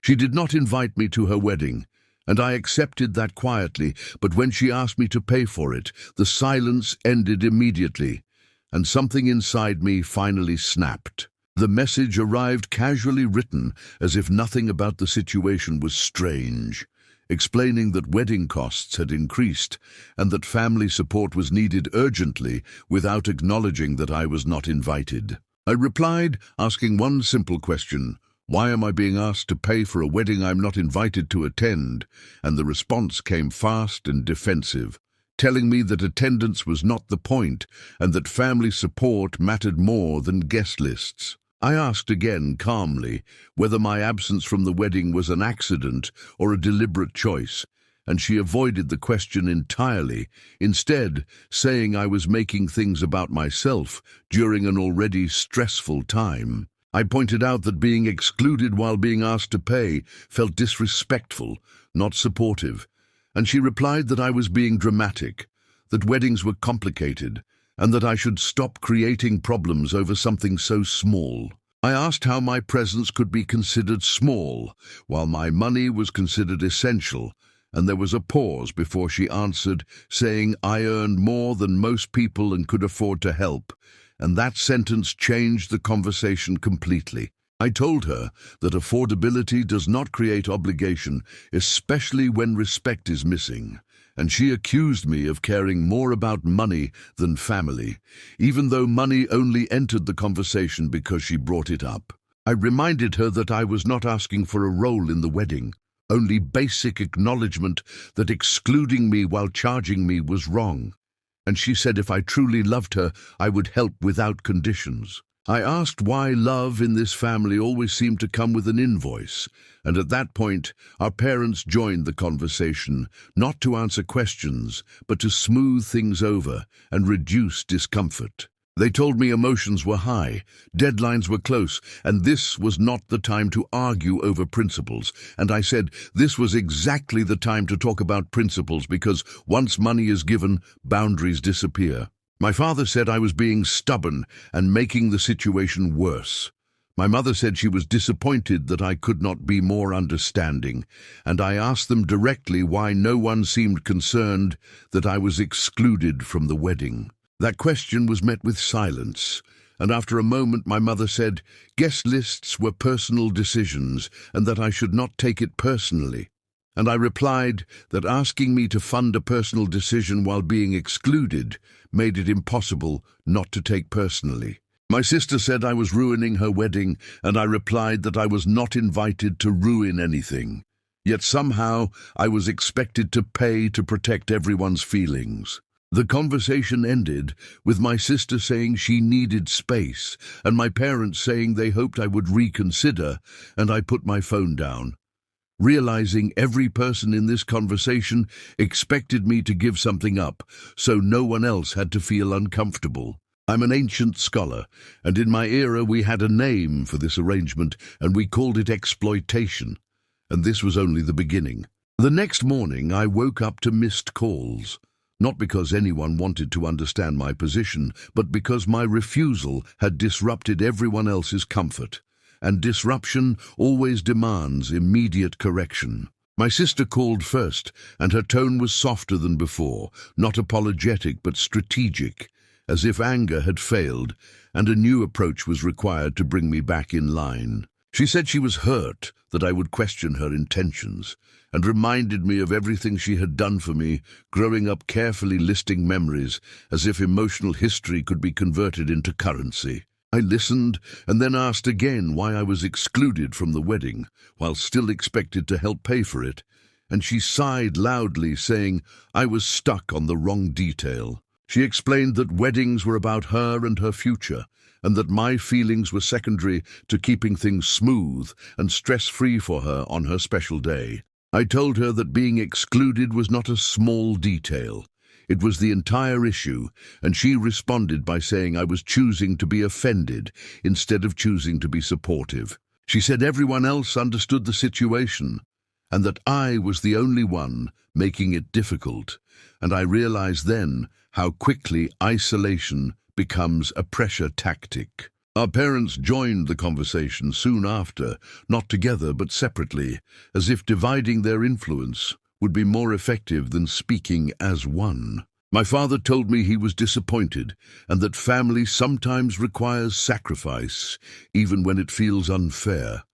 She did not invite me to her wedding, and I accepted that quietly, but when she asked me to pay for it, the silence ended immediately, and something inside me finally snapped. The message arrived casually written, as if nothing about the situation was strange, explaining that wedding costs had increased and that family support was needed urgently without acknowledging that I was not invited. I replied, asking one simple question: why am I being asked to pay for a wedding I'm not invited to attend? And the response came fast and defensive, telling me that attendance was not the point and that family support mattered more than guest lists. I asked again calmly whether my absence from the wedding was an accident or a deliberate choice, and she avoided the question entirely, instead saying I was making things about myself during an already stressful time. I pointed out that being excluded while being asked to pay felt disrespectful, not supportive, and she replied that I was being dramatic, that weddings were complicated, and that I should stop creating problems over something so small. I asked how my presence could be considered small, while my money was considered essential, and there was a pause before she answered, saying I earned more than most people and could afford to help, and that sentence changed the conversation completely. I told her that affordability does not create obligation, especially when respect is missing, and she accused me of caring more about money than family, even though money only entered the conversation because she brought it up. I reminded her that I was not asking for a role in the wedding, only basic acknowledgement that excluding me while charging me was wrong, and she said if I truly loved her, I would help without conditions. I asked why love in this family always seemed to come with an invoice, and at that point, our parents joined the conversation, not to answer questions, but to smooth things over and reduce discomfort. They told me emotions were high, deadlines were close, and this was not the time to argue over principles. And I said this was exactly the time to talk about principles because once money is given, boundaries disappear. My father said I was being stubborn and making the situation worse. My mother said she was disappointed that I could not be more understanding, and I asked them directly why no one seemed concerned that I was excluded from the wedding. That question was met with silence, and after a moment my mother said guest lists were personal decisions and that I should not take it personally. And I replied that asking me to fund a personal decision while being excluded made it impossible not to take personally. My sister said I was ruining her wedding, and I replied that I was not invited to ruin anything. Yet somehow I was expected to pay to protect everyone's feelings. The conversation ended with my sister saying she needed space, and my parents saying they hoped I would reconsider, and I put my phone down, realizing every person in this conversation expected me to give something up, so no one else had to feel uncomfortable. I'm an ancient scholar, and in my era we had a name for this arrangement, and we called it exploitation, and this was only the beginning. The next morning I woke up to missed calls, not because anyone wanted to understand my position, but because my refusal had disrupted everyone else's comfort. And disruption always demands immediate correction. My sister called first, and her tone was softer than before, not apologetic but strategic, as if anger had failed, and a new approach was required to bring me back in line. She said she was hurt that I would question her intentions, and reminded me of everything she had done for me, growing up carefully listing memories, as if emotional history could be converted into currency. I listened and then asked again why I was excluded from the wedding, while still expected to help pay for it, and she sighed loudly, saying I was stuck on the wrong detail. She explained that weddings were about her and her future, and that my feelings were secondary to keeping things smooth and stress-free for her on her special day. I told her that being excluded was not a small detail. It was the entire issue, and she responded by saying I was choosing to be offended instead of choosing to be supportive. She said everyone else understood the situation, and that I was the only one making it difficult, and I realized then how quickly isolation becomes a pressure tactic. Our parents joined the conversation soon after, not together but separately, as if dividing their influence would be more effective than speaking as one. My father told me he was disappointed and that family sometimes requires sacrifice, even when it feels unfair.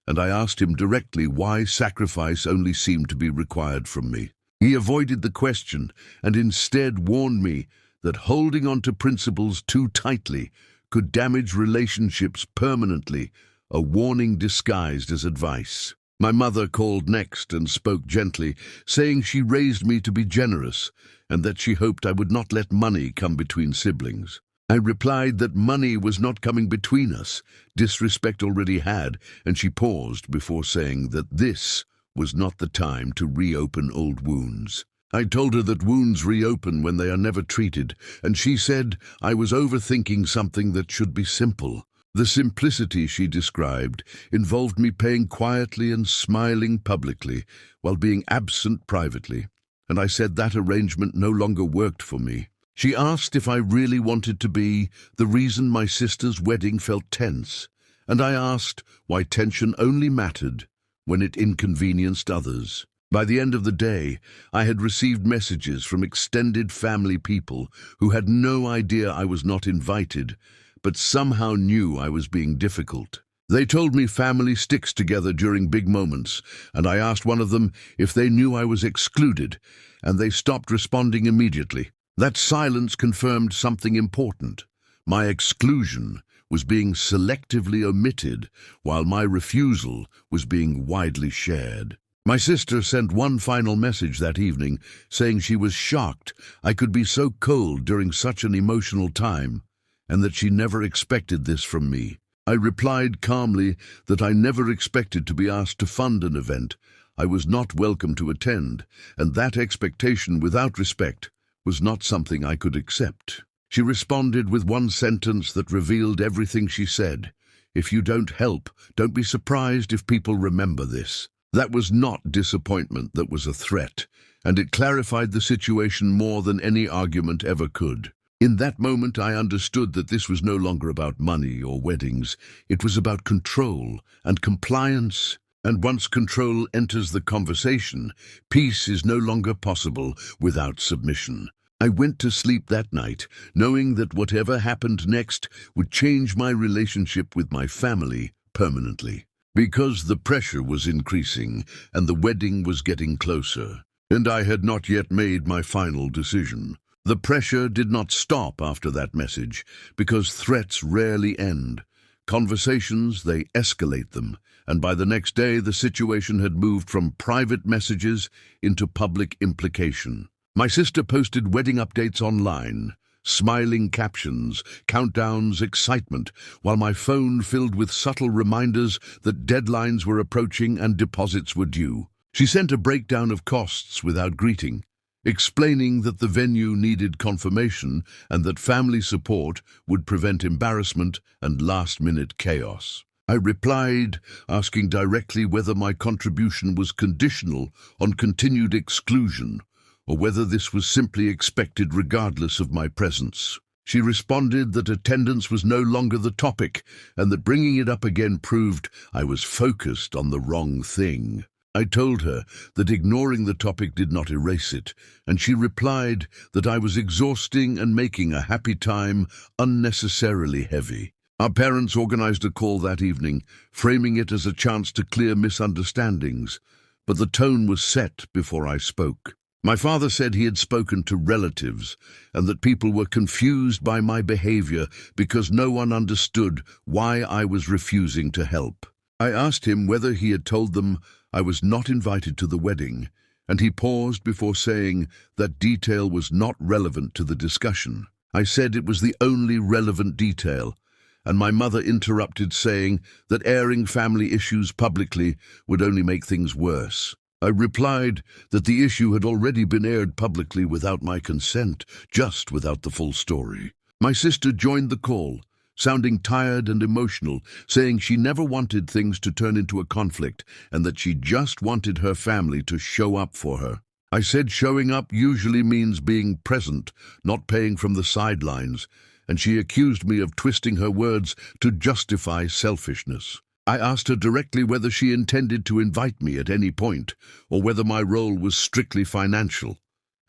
And I asked him directly why sacrifice only seemed to be required from me. He avoided the question and instead warned me that holding on to principles too tightly could damage relationships permanently, a warning disguised as advice. My mother called next and spoke gently, saying she raised me to be generous and that she hoped I would not let money come between siblings. I replied that money was not coming between us. Disrespect already had, and she paused before saying that this was not the time to reopen old wounds. I told her that wounds reopen when they are never treated, and she said I was overthinking something that should be simple. The simplicity she described involved me paying quietly and smiling publicly while being absent privately, and I said that arrangement no longer worked for me. She asked if I really wanted to be the reason my sister's wedding felt tense, and I asked why tension only mattered when it inconvenienced others. By the end of the day, I had received messages from extended family people who had no idea I was not invited, but somehow knew I was being difficult. They told me family sticks together during big moments, and I asked one of them if they knew I was excluded, and they stopped responding immediately. That silence confirmed something important. My exclusion was being selectively omitted, while my refusal was being widely shared. My sister sent one final message that evening, saying she was shocked I could be so cold during such an emotional time, and that she never expected this from me. I replied calmly that I never expected to be asked to fund an event I was not welcome to attend, and that expectation without respect was not something I could accept. She responded with one sentence that revealed everything she said. If you don't help, don't be surprised if people remember this. That was not disappointment, that was a threat, and it clarified the situation more than any argument ever could. In that moment, I understood that this was no longer about money or weddings. It was about control and compliance. And once control enters the conversation, peace is no longer possible without submission. I went to sleep that night, knowing that whatever happened next would change my relationship with my family permanently. Because the pressure was increasing and the wedding was getting closer, and I had not yet made my final decision. The pressure did not stop after that message, because threats rarely end. Conversations, they escalate them, and by the next day the situation had moved from private messages into public implication. My sister posted wedding updates online, smiling captions, countdowns, excitement, while my phone filled with subtle reminders that deadlines were approaching and deposits were due. She sent a breakdown of costs without greeting, explaining that the venue needed confirmation and that family support would prevent embarrassment and last-minute chaos. I replied, asking directly whether my contribution was conditional on continued exclusion, or whether this was simply expected regardless of my presence. She responded that attendance was no longer the topic, and that bringing it up again proved I was focused on the wrong thing. I told her that ignoring the topic did not erase it, and she replied that I was exhausting and making a happy time unnecessarily heavy. Our parents organized a call that evening, framing it as a chance to clear misunderstandings, but the tone was set before I spoke. My father said he had spoken to relatives and that people were confused by my behavior because no one understood why I was refusing to help. I asked him whether he had told them I was not invited to the wedding, and he paused before saying that detail was not relevant to the discussion. I said it was the only relevant detail, and my mother interrupted, saying that airing family issues publicly would only make things worse. I replied that the issue had already been aired publicly without my consent, just without the full story. My sister joined the call, sounding tired and emotional, saying she never wanted things to turn into a conflict and that she just wanted her family to show up for her. I said showing up usually means being present, not paying from the sidelines, and she accused me of twisting her words to justify selfishness. I asked her directly whether she intended to invite me at any point, or whether my role was strictly financial,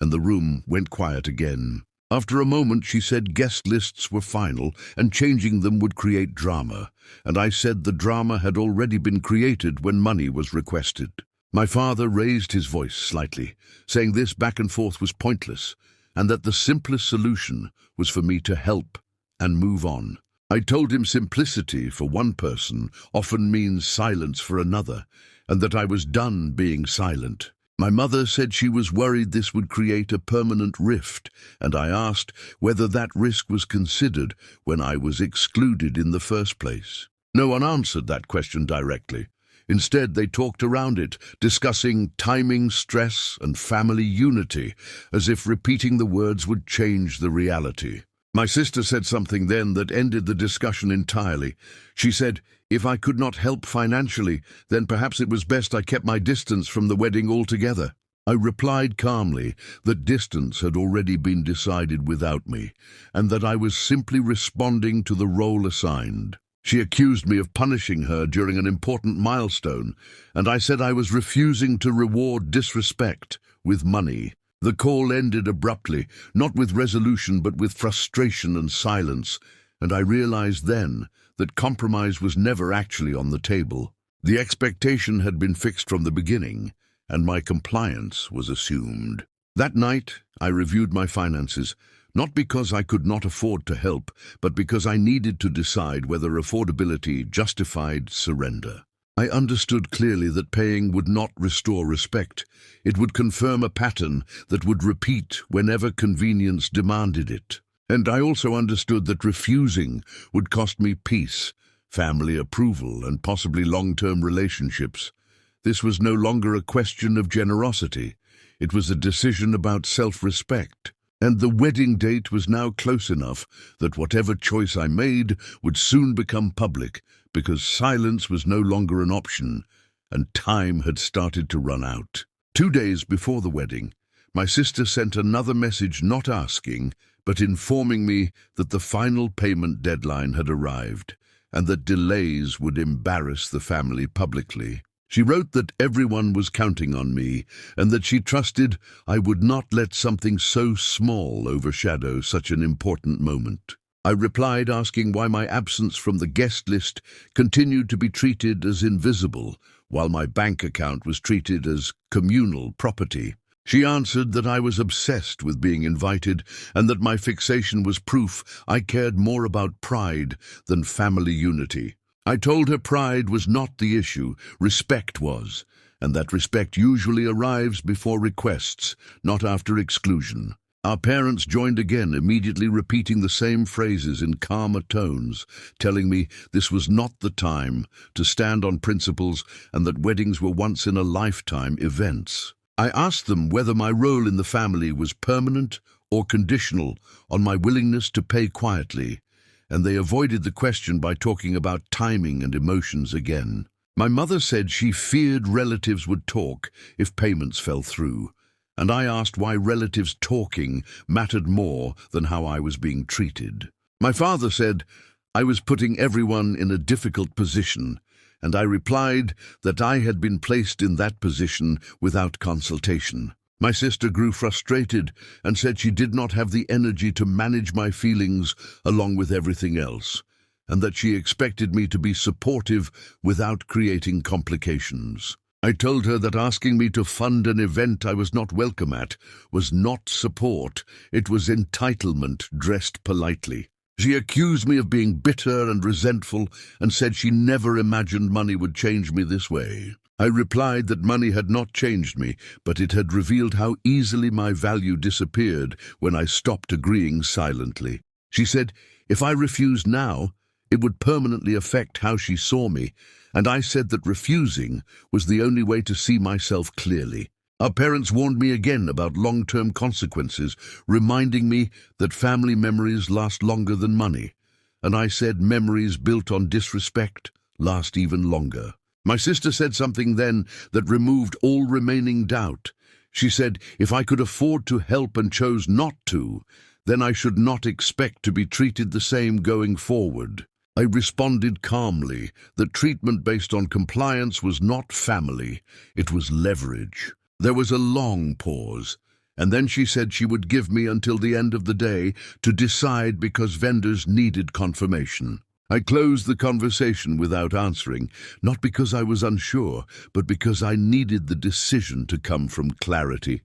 and the room went quiet again. After a moment, she said guest lists were final, and changing them would create drama, and I said the drama had already been created when money was requested. My father raised his voice slightly, saying this back and forth was pointless, and that the simplest solution was for me to help and move on. I told him simplicity for one person often means silence for another, and that I was done being silent. My mother said she was worried this would create a permanent rift, and I asked whether that risk was considered when I was excluded in the first place. No one answered that question directly. Instead, they talked around it, discussing timing, stress, and family unity, as if repeating the words would change the reality. My sister said something then that ended the discussion entirely. She said, if I could not help financially, then perhaps it was best I kept my distance from the wedding altogether. I replied calmly that distance had already been decided without me, and that I was simply responding to the role assigned. She accused me of punishing her during an important milestone, and I said I was refusing to reward disrespect with money. The call ended abruptly, not with resolution but with frustration and silence, and I realized then that compromise was never actually on the table. The expectation had been fixed from the beginning, and my compliance was assumed. That night, I reviewed my finances, not because I could not afford to help, but because I needed to decide whether affordability justified surrender. I understood clearly that paying would not restore respect. It would confirm a pattern that would repeat whenever convenience demanded it. And I also understood that refusing would cost me peace, family approval, and possibly long-term relationships. This was no longer a question of generosity. It was a decision about self-respect. And the wedding date was now close enough that whatever choice I made would soon become public, because silence was no longer an option, and time had started to run out. 2 days before the wedding, my sister sent another message not asking, but informing me that the final payment deadline had arrived, and that delays would embarrass the family publicly. She wrote that everyone was counting on me, and that she trusted I would not let something so small overshadow such an important moment. I replied asking why my absence from the guest list continued to be treated as invisible, while my bank account was treated as communal property. She answered that I was obsessed with being invited, and that my fixation was proof I cared more about pride than family unity. I told her pride was not the issue, respect was, and that respect usually arrives before requests, not after exclusion. Our parents joined again, immediately repeating the same phrases in calmer tones, telling me this was not the time to stand on principles and that weddings were once-in-a-lifetime events. I asked them whether my role in the family was permanent or conditional on my willingness to pay quietly, and they avoided the question by talking about timing and emotions again. My mother said she feared relatives would talk if payments fell through, and I asked why relatives talking mattered more than how I was being treated. My father said I was putting everyone in a difficult position, and I replied that I had been placed in that position without consultation. My sister grew frustrated and said she did not have the energy to manage my feelings along with everything else, and that she expected me to be supportive without creating complications. I told her that asking me to fund an event I was not welcome at was not support, it was entitlement dressed politely. She accused me of being bitter and resentful and said she never imagined money would change me this way. I replied that money had not changed me, but it had revealed how easily my value disappeared when I stopped agreeing silently. She said, if I refused now, it would permanently affect how she saw me, and I said that refusing was the only way to see myself clearly. Our parents warned me again about long-term consequences, reminding me that family memories last longer than money, and I said memories built on disrespect last even longer. My sister said something then that removed all remaining doubt. She said, if I could afford to help and chose not to, then I should not expect to be treated the same going forward. I responded calmly that treatment based on compliance was not family, it was leverage. There was a long pause, and then she said she would give me until the end of the day to decide because vendors needed confirmation. I closed the conversation without answering, not because I was unsure, but because I needed the decision to come from clarity,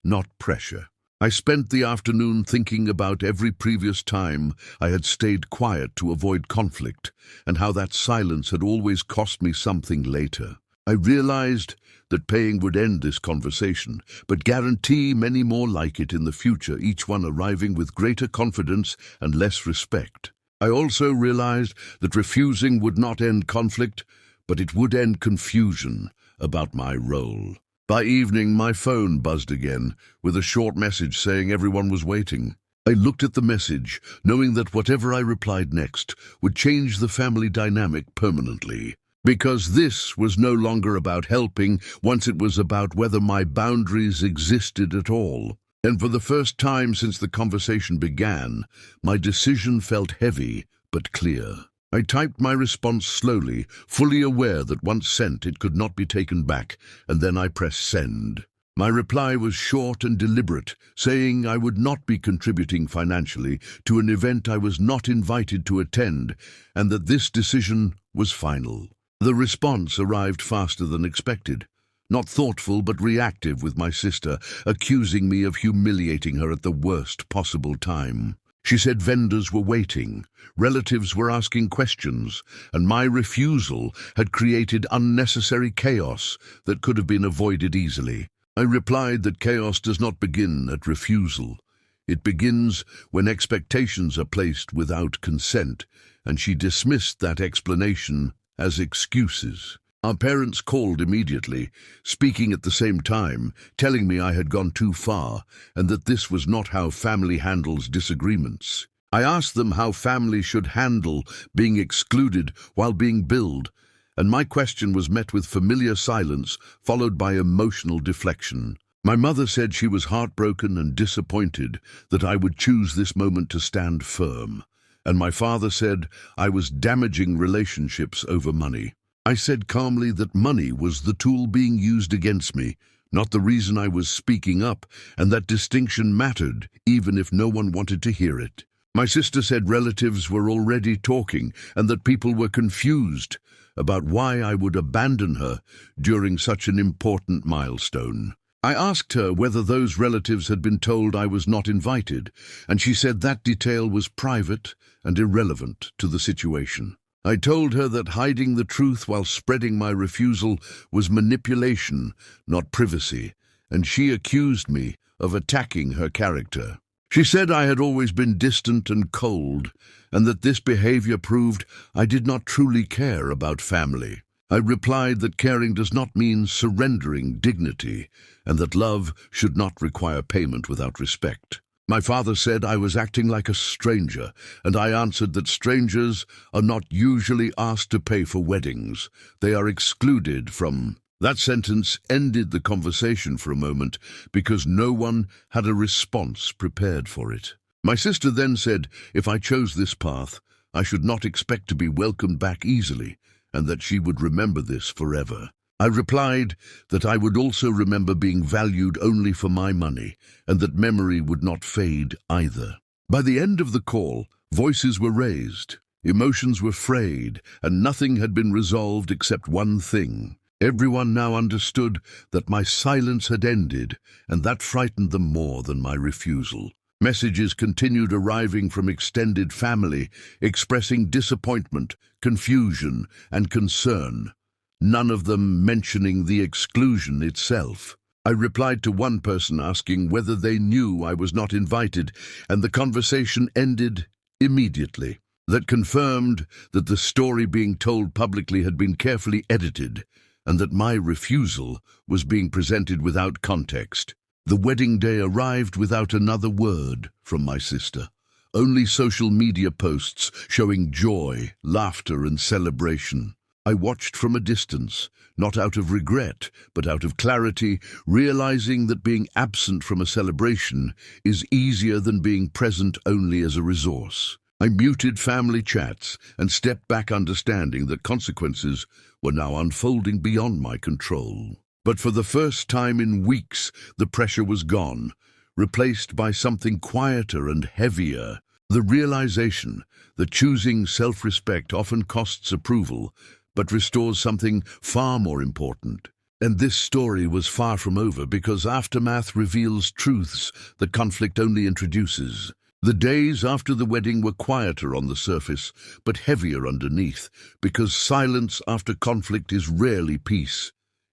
not pressure. I spent the afternoon thinking about every previous time I had stayed quiet to avoid conflict, and how that silence had always cost me something later. I realized that paying would end this conversation, but guarantee many more like it in the future, each one arriving with greater confidence and less respect. I also realized that refusing would not end conflict, but it would end confusion about my role. By evening, my phone buzzed again, with a short message saying everyone was waiting. I looked at the message, knowing that whatever I replied next would change the family dynamic permanently. Because this was no longer about helping, once it was about whether my boundaries existed at all. And for the first time since the conversation began, my decision felt heavy but clear. I typed my response slowly, fully aware that once sent it could not be taken back, and then I pressed send. My reply was short and deliberate, saying I would not be contributing financially to an event I was not invited to attend, and that this decision was final. The response arrived faster than expected. Not thoughtful but reactive, with my sister accusing me of humiliating her at the worst possible time. She said vendors were waiting, relatives were asking questions, and my refusal had created unnecessary chaos that could have been avoided easily. I replied that chaos does not begin at refusal. It begins when expectations are placed without consent, and she dismissed that explanation as excuses. Our parents called immediately, speaking at the same time, telling me I had gone too far and that this was not how family handles disagreements. I asked them how family should handle being excluded while being billed, and my question was met with familiar silence followed by emotional deflection. My mother said she was heartbroken and disappointed that I would choose this moment to stand firm, and my father said I was damaging relationships over money. I said calmly that money was the tool being used against me, not the reason I was speaking up, and that distinction mattered, even if no one wanted to hear it. My sister said relatives were already talking, and that people were confused about why I would abandon her during such an important milestone. I asked her whether those relatives had been told I was not invited, and she said that detail was private and irrelevant to the situation. I told her that hiding the truth while spreading my refusal was manipulation, not privacy, and she accused me of attacking her character. She said I had always been distant and cold, and that this behavior proved I did not truly care about family. I replied that caring does not mean surrendering dignity, and that love should not require payment without respect. My father said I was acting like a stranger, and I answered that strangers are not usually asked to pay for weddings. They are excluded from. That sentence ended the conversation for a moment because no one had a response prepared for it. My sister then said if I chose this path, I should not expect to be welcomed back easily, and that she would remember this forever. I replied that I would also remember being valued only for my money, and that memory would not fade either. By the end of the call, voices were raised, emotions were frayed, and nothing had been resolved except one thing. Everyone now understood that my silence had ended, and that frightened them more than my refusal. Messages continued arriving from extended family, expressing disappointment, confusion, and concern, none of them mentioning the exclusion itself. I replied to one person asking whether they knew I was not invited, and the conversation ended immediately. That confirmed that the story being told publicly had been carefully edited, and that my refusal was being presented without context. The wedding day arrived without another word from my sister. Only social media posts showing joy, laughter, and celebration. I watched from a distance, not out of regret, but out of clarity, realizing that being absent from a celebration is easier than being present only as a resource. I muted family chats and stepped back, understanding that consequences were now unfolding beyond my control. But for the first time in weeks, the pressure was gone, replaced by something quieter and heavier. The realization that choosing self-respect often costs approval, but restores something far more important. And this story was far from over, because aftermath reveals truths that conflict only introduces. The days after the wedding were quieter on the surface, but heavier underneath, because silence after conflict is rarely peace.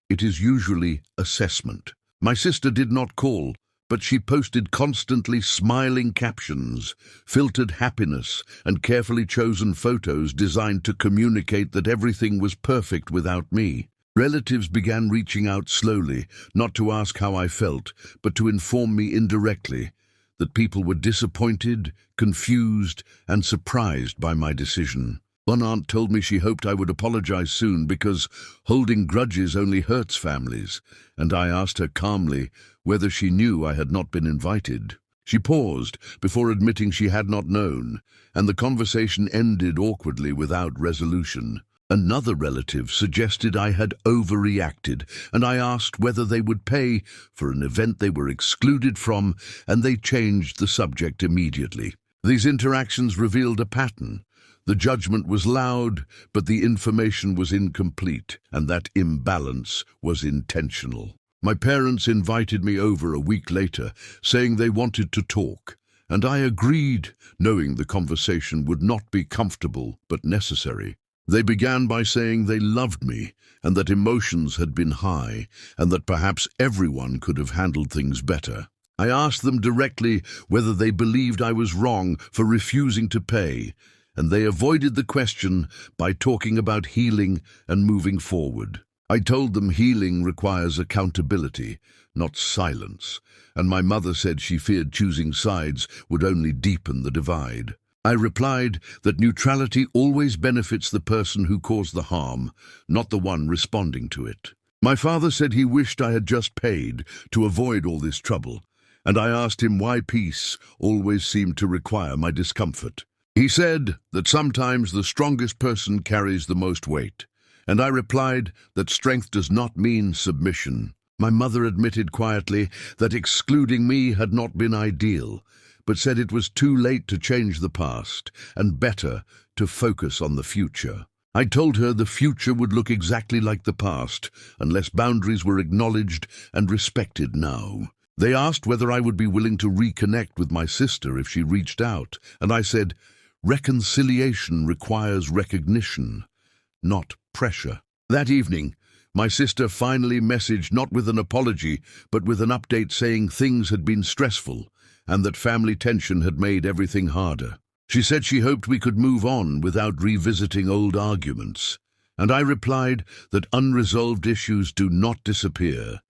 It is usually assessment. My sister did not call, but she posted constantly smiling captions, filtered happiness, and carefully chosen photos designed to communicate that everything was perfect without me. Relatives began reaching out slowly, not to ask how I felt, but to inform me indirectly that people were disappointed, confused, and surprised by my decision. One aunt told me she hoped I would apologize soon because holding grudges only hurts families, and I asked her calmly whether she knew I had not been invited. She paused before admitting she had not known, and the conversation ended awkwardly without resolution. Another relative suggested I had overreacted, and I asked whether they would pay for an event they were excluded from, and they changed the subject immediately. These interactions revealed a pattern. The judgment was loud, but the information was incomplete, and that imbalance was intentional. My parents invited me over a week later, saying they wanted to talk, and I agreed, knowing the conversation would not be comfortable but necessary. They began by saying they loved me, and that emotions had been high, and that perhaps everyone could have handled things better. I asked them directly whether they believed I was wrong for refusing to pay, and they avoided the question by talking about healing and moving forward. I told them healing requires accountability, not silence, and my mother said she feared choosing sides would only deepen the divide. I replied that neutrality always benefits the person who caused the harm, not the one responding to it. My father said he wished I had just paid to avoid all this trouble, and I asked him why peace always seemed to require my discomfort. He said that sometimes the strongest person carries the most weight, and I replied that strength does not mean submission. My mother admitted quietly that excluding me had not been ideal, but said it was too late to change the past and better to focus on the future. I told her the future would look exactly like the past unless boundaries were acknowledged and respected now. They asked whether I would be willing to reconnect with my sister if she reached out, and I said, reconciliation requires recognition, not pressure. That evening, my sister finally messaged, not with an apology, but with an update saying things had been stressful and that family tension had made everything harder. She said she hoped we could move on without revisiting old arguments, and I replied that unresolved issues do not disappear.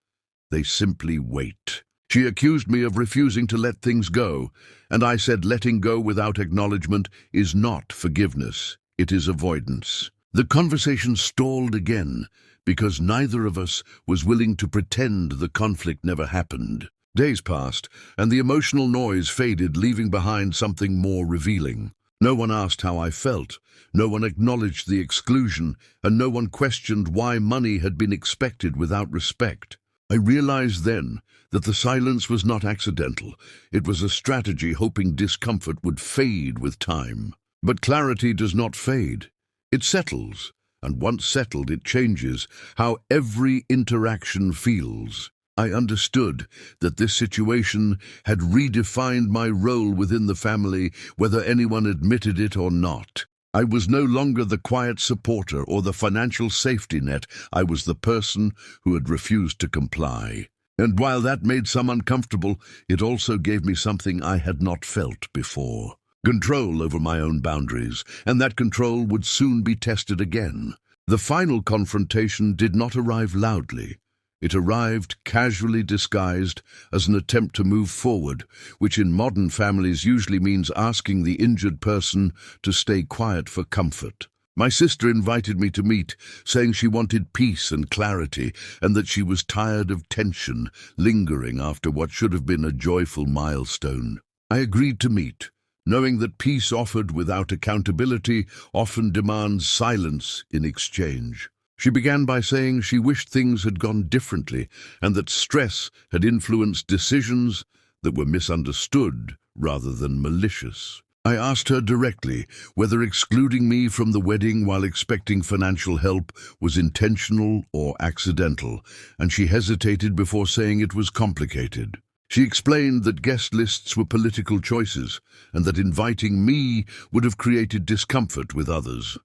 They simply wait. She accused me of refusing to let things go, and I said letting go without acknowledgement is not forgiveness, it is avoidance. The conversation stalled again because neither of us was willing to pretend the conflict never happened. Days passed, and the emotional noise faded, leaving behind something more revealing. No one asked how I felt, no one acknowledged the exclusion, and no one questioned why money had been expected without respect. I realized then that the silence was not accidental. It was a strategy, hoping discomfort would fade with time. But clarity does not fade. It settles, and once settled, it changes how every interaction feels. I understood that this situation had redefined my role within the family, whether anyone admitted it or not. I was no longer the quiet supporter or the financial safety net. I was the person who had refused to comply. And while that made some uncomfortable, it also gave me something I had not felt before. Control over my own boundaries, and that control would soon be tested again. The final confrontation did not arrive loudly. It arrived casually disguised as an attempt to move forward, which in modern families usually means asking the injured person to stay quiet for comfort. My sister invited me to meet, saying she wanted peace and clarity, and that she was tired of tension lingering after what should have been a joyful milestone. I agreed to meet, knowing that peace offered without accountability often demands silence in exchange. She began by saying she wished things had gone differently and that stress had influenced decisions that were misunderstood rather than malicious. I asked her directly whether excluding me from the wedding while expecting financial help was intentional or accidental, and she hesitated before saying it was complicated. She explained that guest lists were political choices and that inviting me would have created discomfort with others,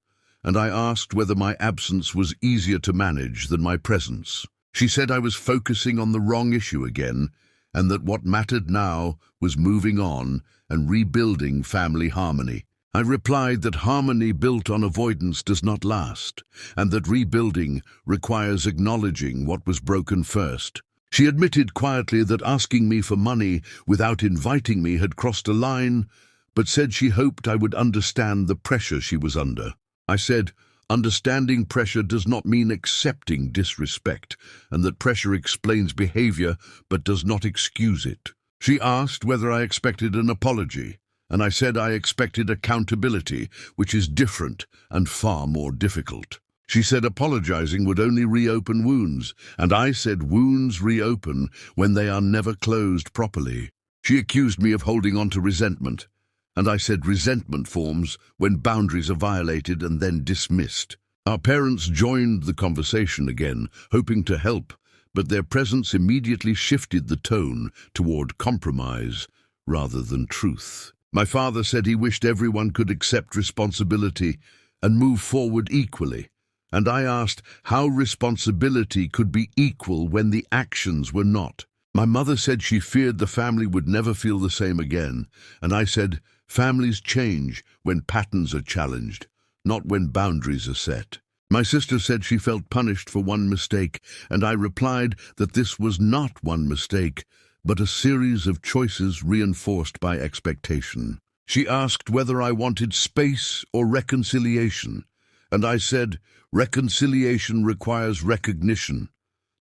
and I asked whether my absence was easier to manage than my presence. She said I was focusing on the wrong issue again, and that what mattered now was moving on and rebuilding family harmony. I replied that harmony built on avoidance does not last, and that rebuilding requires acknowledging what was broken first. She admitted quietly that asking me for money without inviting me had crossed a line, but said she hoped I would understand the pressure she was under. I said, understanding pressure does not mean accepting disrespect, and that pressure explains behavior but does not excuse it. She asked whether I expected an apology, and I said I expected accountability, which is different and far more difficult. She said apologizing would only reopen wounds, and I said wounds reopen when they are never closed properly. She accused me of holding on to resentment, and I said resentment forms when boundaries are violated and then dismissed. Our parents joined the conversation again, hoping to help, but their presence immediately shifted the tone toward compromise rather than truth. My father said he wished everyone could accept responsibility and move forward equally, and I asked how responsibility could be equal when the actions were not. My mother said she feared the family would never feel the same again, and I said families change when patterns are challenged, not when boundaries are set. My sister said she felt punished for one mistake, and I replied that this was not one mistake, but a series of choices reinforced by expectation. She asked whether I wanted space or reconciliation, and I said reconciliation requires recognition,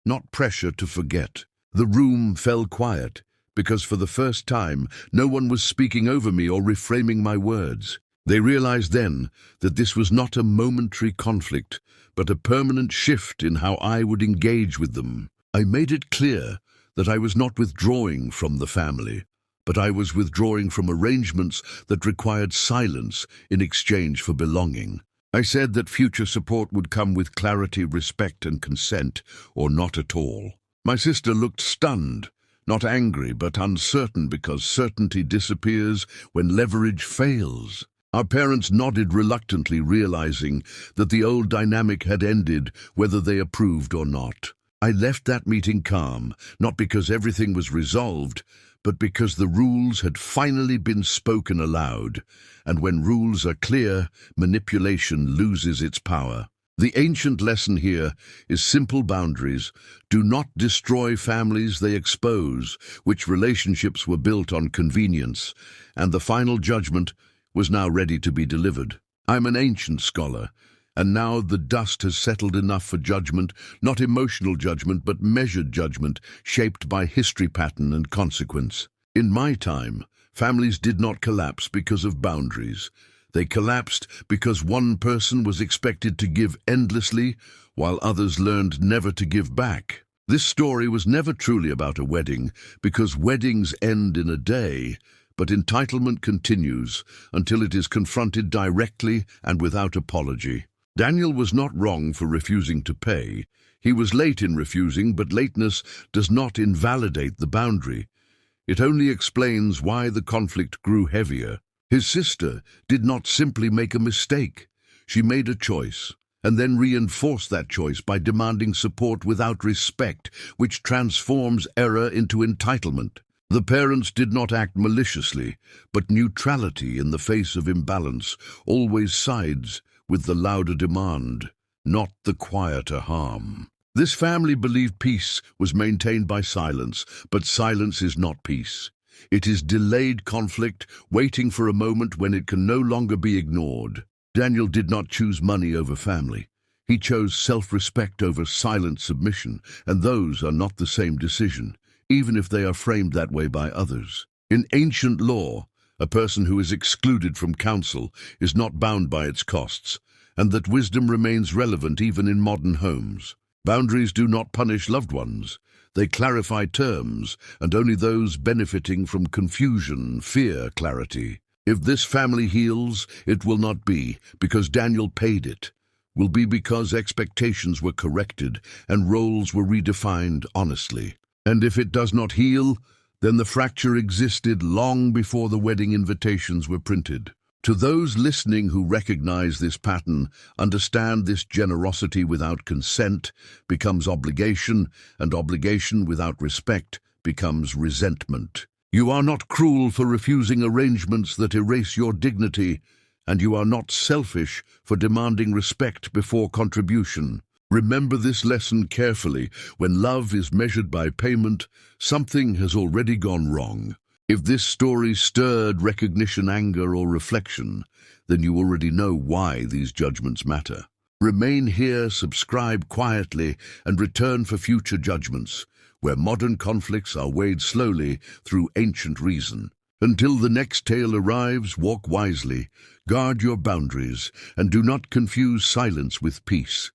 not pressure to forget. The room fell quiet, because for the first time no one was speaking over me or reframing my words. They realized then that this was not a momentary conflict, but a permanent shift in how I would engage with them. I made it clear that I was not withdrawing from the family, but I was withdrawing from arrangements that required silence in exchange for belonging. I said that future support would come with clarity, respect, and consent, or not at all. My sister looked stunned, not angry, but uncertain, because certainty disappears when leverage fails. Our parents nodded reluctantly, realizing that the old dynamic had ended, whether they approved or not. I left that meeting calm, not because everything was resolved, but because the rules had finally been spoken aloud, and when rules are clear, manipulation loses its power. The ancient lesson here is simple boundaries. Do not destroy families they expose, which relationships were built on convenience, and the final judgment was now ready to be delivered. I'm an ancient scholar, and now the dust has settled enough for judgment, not emotional judgment, but measured judgment, shaped by history, pattern, and consequence. In my time, families did not collapse because of boundaries. They collapsed because one person was expected to give endlessly, while others learned never to give back. This story was never truly about a wedding, because weddings end in a day, but entitlement continues until it is confronted directly and without apology. Daniel was not wrong for refusing to pay. He was late in refusing, but lateness does not invalidate the boundary. It only explains why the conflict grew heavier. His sister did not simply make a mistake. She made a choice, and then reinforced that choice by demanding support without respect, which transforms error into entitlement. The parents did not act maliciously, but neutrality in the face of imbalance always sides with the louder demand, not the quieter harm. This family believed peace was maintained by silence, but silence is not peace. It is delayed conflict, waiting for a moment when it can no longer be ignored. Daniel did not choose money over family. He chose self-respect over silent submission, and those are not the same decision, even if they are framed that way by others. In ancient law, a person who is excluded from counsel is not bound by its costs, and that wisdom remains relevant even in modern homes. Boundaries do not punish loved ones. They clarify terms, and only those benefiting from confusion fear clarity. If this family heals, it will not be because Daniel paid it. Will be because expectations were corrected and roles were redefined honestly. And if it does not heal, then the fracture existed long before the wedding invitations were printed. To those listening who recognize this pattern, understand this: generosity without consent becomes obligation, and obligation without respect becomes resentment. You are not cruel for refusing arrangements that erase your dignity, and you are not selfish for demanding respect before contribution. Remember this lesson carefully. When love is measured by payment, something has already gone wrong. If this story stirred recognition, anger, or reflection, then you already know why these judgments matter. Remain here, subscribe quietly, and return for future judgments, where modern conflicts are weighed slowly through ancient reason. Until the next tale arrives, walk wisely, guard your boundaries, and do not confuse silence with peace.